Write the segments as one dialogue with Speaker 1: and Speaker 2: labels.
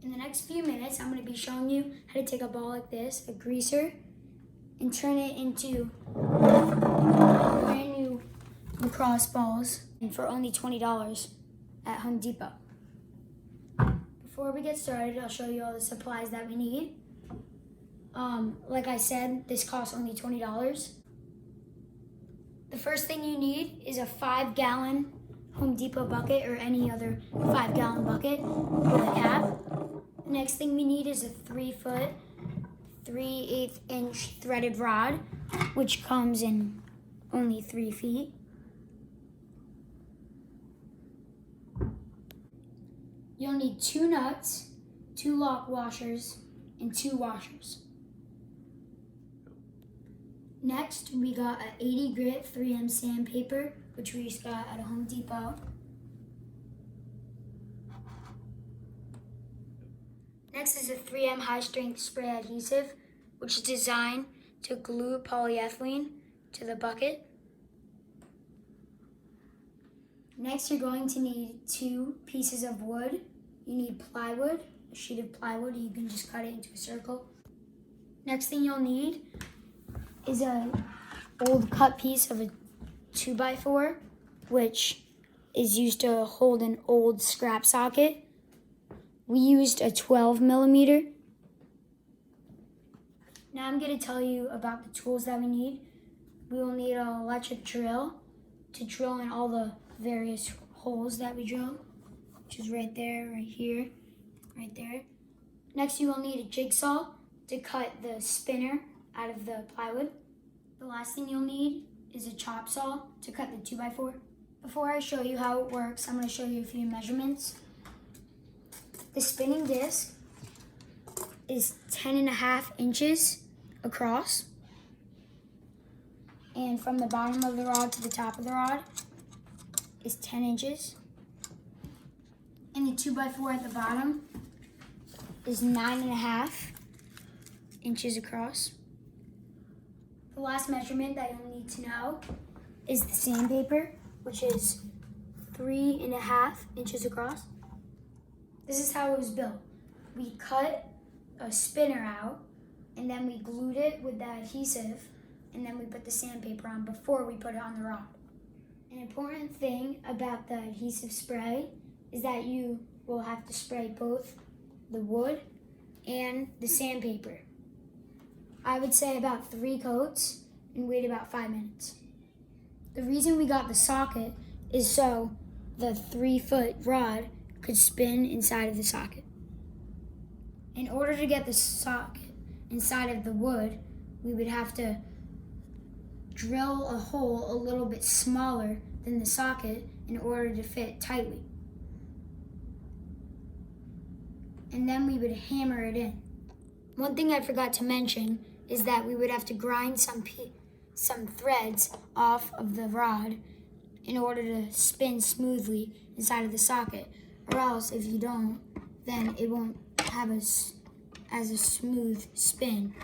Speaker 1: In the next few minutes, I'm going to be showing you how to take a ball like this, a greaser, and turn it into brand new lacrosse balls for only $20 at Home Depot. Before we get started, I'll show you all the supplies that we need. Like I said, this costs only $20. The first thing you need is a 5-gallon Home Depot bucket or any other 5-gallon bucket with a cap. The next thing we need is a 3-foot, 3/8 inch threaded rod, which comes in only 3 feet. You'll need 2 nuts, 2 lock washers, and 2 washers. Next, we got an 80 grit 3M sandpaper, which we just got at a Home Depot. Next is a 3M high strength spray adhesive, which is designed to glue polyethylene to the bucket. Next, you're going to need 2 pieces of wood. You need plywood, a sheet of plywood. You can just cut it into a circle. Next thing you'll need is an old cut piece of a 2x4, which is used to hold an old scrap socket. We used a 12 millimeter. Now I'm going to tell you about the tools that we need. We will need an electric drill to drill in all the various holes that we drill, which is right there, right here, right there. Next, you will need a jigsaw to cut the spinner out of the plywood. The last thing you'll need is a chop saw to cut the 2x4. Before I show you how it works, I'm going to show you a few measurements. The spinning disc is 10.5 inches across. And from the bottom of the rod to the top of the rod is 10 inches. And the 2x4 at the bottom is 9.5 inches across. The last measurement that you'll need to know is the sandpaper, which is 3.5 inches across. This is how it was built. We cut a spinner out, and then we glued it with the adhesive, and then we put the sandpaper on before we put it on the rod. An important thing about the adhesive spray is that you will have to spray both the wood and the sandpaper. I would say about 3 coats and wait about 5 minutes. The reason we got the socket is so the 3-foot rod could spin inside of the socket. In order to get the socket inside of the wood, we would have to drill a hole a little bit smaller than the socket in order to fit tightly. And then we would hammer it in. One thing I forgot to mention is that we would have to grind some threads off of the rod in order to spin smoothly inside of the socket. Or else, if you don't, then it won't have as a smooth spin.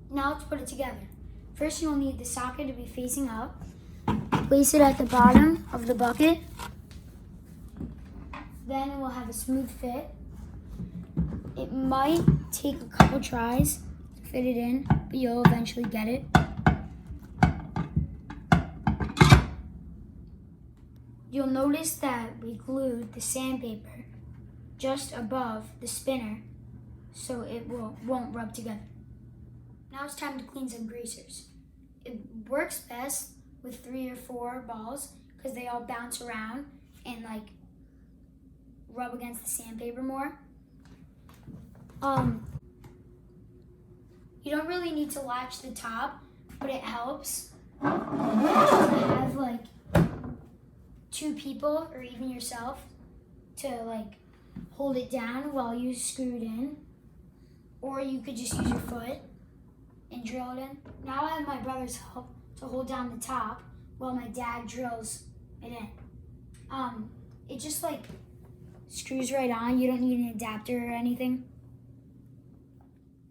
Speaker 1: Now let's put it together. First, you'll need the socket to be facing up. Place it at the bottom of the bucket. Then it will have a smooth fit. It might take a couple tries to fit it in, but you'll eventually get it. You'll notice that we glued the sandpaper just above the spinner so it won't rub together. Now it's time to clean some greasers. It works best with 3 or 4 balls because they all bounce around and rub against the sandpaper more. You don't really need to latch the top, but it helps to have 2 people or even yourself to hold it down while you screw it in, or you could just use your foot and drill it in. Now I have my brother's help to hold down the top while my dad drills it in. It just screws right on. You don't need an adapter or anything.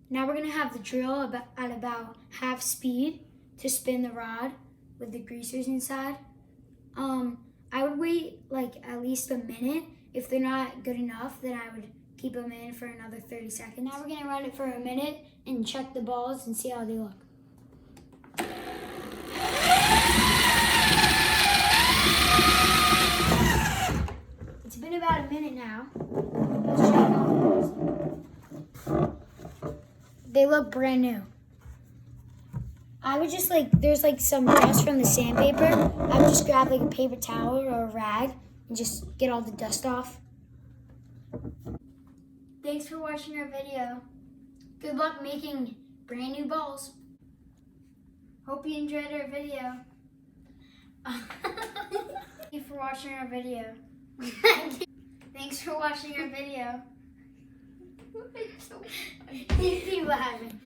Speaker 1: Now we're gonna have the drill at about half speed to spin the rod with the greasers inside. I would wait at least a minute If they're not good enough, then I would keep them in for another 30 seconds. Now we're gonna run it for a minute and check the balls and see how they look. It's been about a minute now. Let's check out the balls. They look brand new. I would just there's some dust from the sandpaper. I would just grab a paper towel or a rag and just get all the dust off. Thanks for watching our video. Good luck making brand new balls. Hope you enjoyed our video. Thank you for watching our video. Thanks for watching our video. You keep laughing.